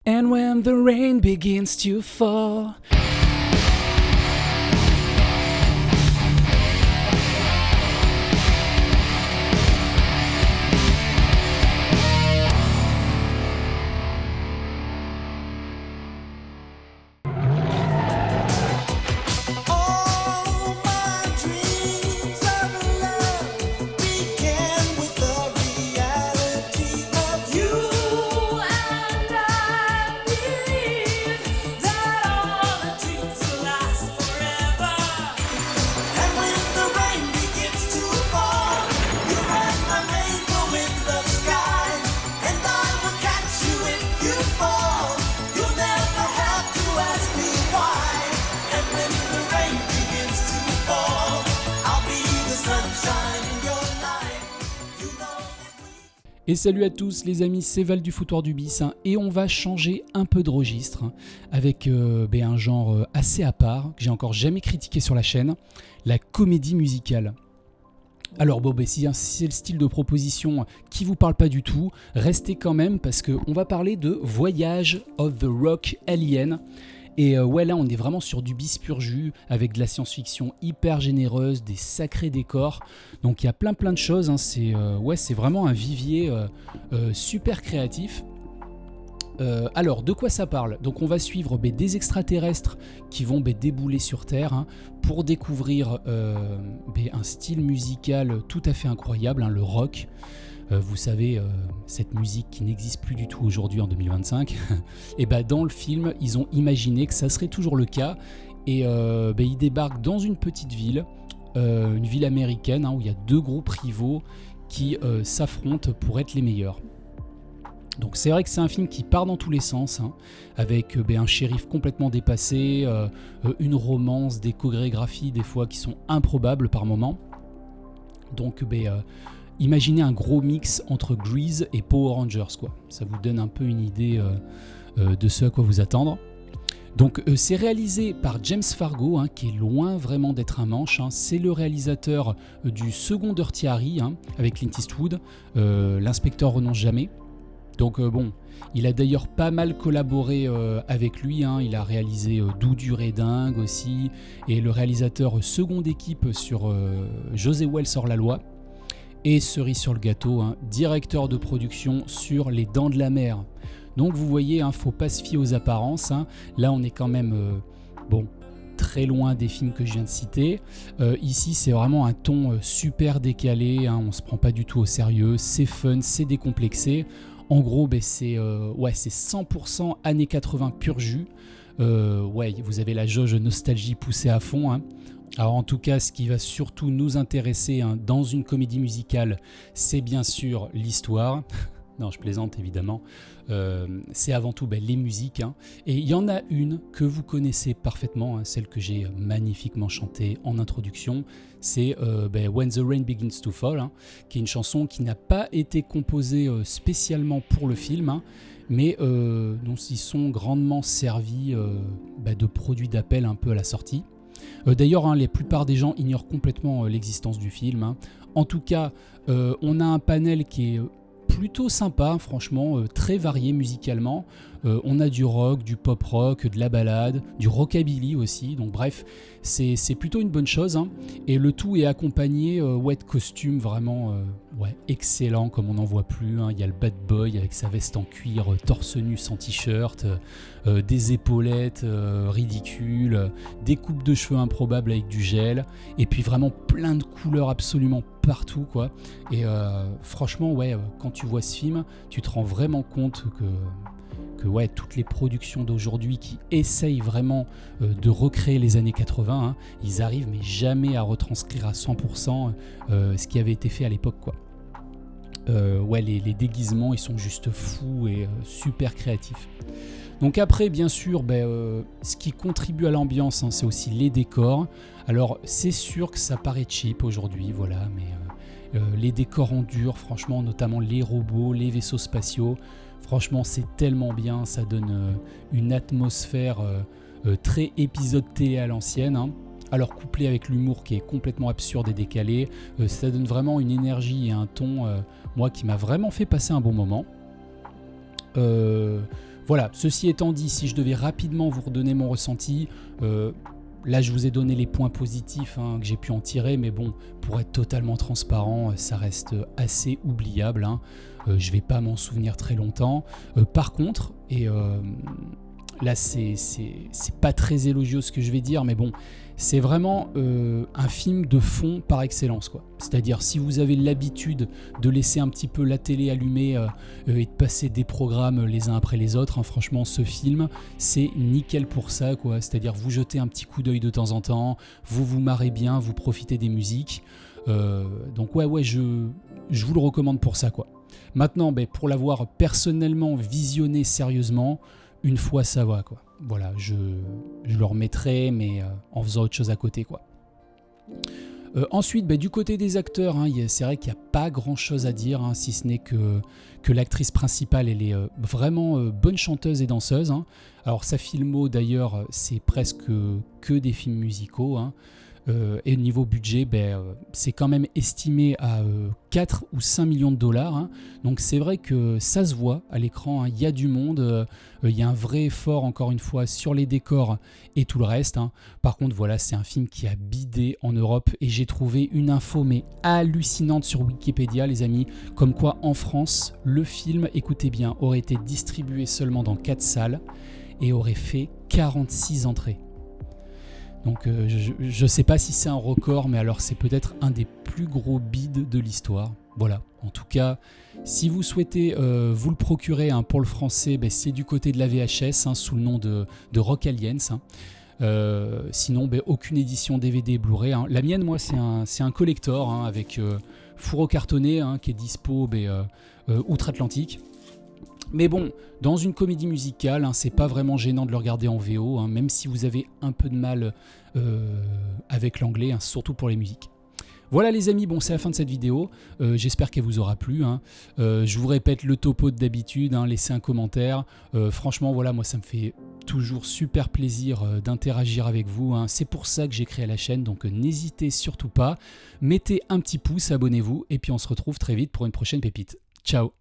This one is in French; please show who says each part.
Speaker 1: And when the rain begins to fall. Et salut à tous les amis, c'est Val du Foutoir du Bis et on va changer un peu de registre avec un genre assez à part que j'ai encore jamais critiqué sur la chaîne, la comédie musicale. Alors si c'est le style de proposition qui vous parle pas du tout, restez quand même parce qu'on va parler de Voyage of the Rock Alien. Et là on est vraiment sur du bis pur jus, avec de la science-fiction hyper généreuse, des sacrés décors. Donc il y a plein de choses, c'est vraiment un vivier super créatif. Alors de quoi ça parle ? Donc on va suivre des extraterrestres qui vont débouler sur Terre pour découvrir un style musical tout à fait incroyable, le rock. Vous savez, cette musique qui n'existe plus du tout aujourd'hui en 2025, et dans le film, ils ont imaginé que ça serait toujours le cas, et ils débarquent dans une petite ville, une ville américaine, où il y a deux groupes rivaux qui s'affrontent pour être les meilleurs. Donc c'est vrai que c'est un film qui part dans tous les sens, avec un shérif complètement dépassé, une romance, des chorégraphies des fois qui sont improbables par moments. Donc imaginez un gros mix entre Grease et Power Rangers, quoi. Ça vous donne un peu une idée de ce à quoi vous attendre. Donc c'est réalisé par James Fargo, qui est loin vraiment d'être un manche. C'est le réalisateur du second Dirty Harry, avec Clint Eastwood, l'inspecteur renonce jamais. Donc il a d'ailleurs pas mal collaboré avec lui, il a réalisé Doux, dur et dingue aussi, et le réalisateur seconde équipe sur José Wells hors la loi. Et cerise sur le gâteau, directeur de production sur Les Dents de la Mer. Donc vous voyez, faut pas se fier aux apparences. Là on est quand même très loin des films que je viens de citer. Ici c'est vraiment un ton super décalé, on se prend pas du tout au sérieux, c'est fun, c'est décomplexé. En gros c'est 100% années 80 pur jus. Vous avez la jauge nostalgie poussée à fond. Alors en tout cas, ce qui va surtout nous intéresser dans une comédie musicale, c'est bien sûr l'histoire. Non, je plaisante évidemment. C'est avant tout les musiques. Et il y en a une que vous connaissez parfaitement, celle que j'ai magnifiquement chantée en introduction. C'est When the Rain Begins to Fall, qui est une chanson qui n'a pas été composée spécialement pour le film, mais dont ils sont grandement servis de produits d'appel un peu à la sortie. D'ailleurs, la plupart des gens ignorent complètement l'existence du film. En tout cas, on a un panel qui est plutôt sympa, franchement, très varié musicalement. On a du rock, du pop rock, de la ballade, du rockabilly aussi. Donc bref, c'est plutôt une bonne chose. Et le tout est accompagné de costumes vraiment excellents, comme on n'en voit plus. Il y a le bad boy avec sa veste en cuir, torse nu sans t-shirt, des épaulettes ridicules, des coupes de cheveux improbables avec du gel, et puis vraiment plein de couleurs absolument partout, quoi. Et franchement, quand tu vois ce film, tu te rends vraiment compte que toutes les productions d'aujourd'hui qui essayent vraiment de recréer les années 80, ils arrivent mais jamais à retranscrire à 100% ce qui avait été fait à l'époque, quoi. Les déguisements, ils sont juste fous et super créatifs. Donc après, bien sûr, ce qui contribue à l'ambiance, c'est aussi les décors. Alors c'est sûr que ça paraît cheap aujourd'hui, mais les décors en dur, franchement, notamment les robots, les vaisseaux spatiaux, franchement c'est tellement bien, ça donne une atmosphère très épisode télé à l'ancienne. Alors couplé avec l'humour qui est complètement absurde et décalé, ça donne vraiment une énergie et un ton, moi, qui m'a vraiment fait passer un bon moment. Voilà, ceci étant dit, si je devais rapidement vous redonner mon ressenti, là je vous ai donné les points positifs que j'ai pu en tirer, mais bon, pour être totalement transparent, ça reste assez oubliable. Je vais pas m'en souvenir très longtemps. Par contre, et là c'est pas très élogieux ce que je vais dire, mais bon, c'est vraiment un film de fond par excellence, quoi. C'est-à-dire, si vous avez l'habitude de laisser un petit peu la télé allumée et de passer des programmes les uns après les autres, franchement, ce film, c'est nickel pour ça, quoi. C'est-à-dire, vous jetez un petit coup d'œil de temps en temps, vous vous marrez bien, vous profitez des musiques. Donc ouais, je vous le recommande pour ça, quoi. Maintenant, pour l'avoir personnellement visionné sérieusement, une fois ça va, quoi. Voilà, je le remettrai, mais en faisant autre chose à côté, quoi. Ensuite, du côté des acteurs, c'est vrai qu'il n'y a pas grand chose à dire, si ce n'est que l'actrice principale, elle est vraiment bonne chanteuse et danseuse. Alors sa filmo d'ailleurs, c'est presque que des films musicaux. Et au niveau budget, c'est quand même estimé à 4 ou 5 millions de dollars. Donc c'est vrai que ça se voit à l'écran, il y a du monde, il y a un vrai effort encore une fois sur les décors et tout le reste. Par contre voilà, c'est un film qui a bidé en Europe et j'ai trouvé une info mais hallucinante sur Wikipédia, les amis, comme quoi en France, le film, écoutez bien, aurait été distribué seulement dans 4 salles et aurait fait 46 entrées. Donc je sais pas si c'est un record, mais alors c'est peut-être un des plus gros bids de l'histoire. Voilà, en tout cas, si vous souhaitez vous le procurer pour le français, c'est du côté de la VHS, sous le nom de Rock Aliens. Sinon, aucune édition DVD et Blu-ray. La mienne, moi, c'est un collector avec fourreau cartonné qui est dispo outre-Atlantique. Mais bon, dans une comédie musicale, c'est pas vraiment gênant de le regarder en VO, même si vous avez un peu de mal avec l'anglais, surtout pour les musiques. Voilà les amis, c'est la fin de cette vidéo, j'espère qu'elle vous aura plu. Je vous répète le topo d'habitude, laissez un commentaire. Franchement, voilà, moi ça me fait toujours super plaisir d'interagir avec vous. C'est pour ça que j'ai créé la chaîne, donc n'hésitez surtout pas. Mettez un petit pouce, abonnez-vous, et puis on se retrouve très vite pour une prochaine pépite. Ciao!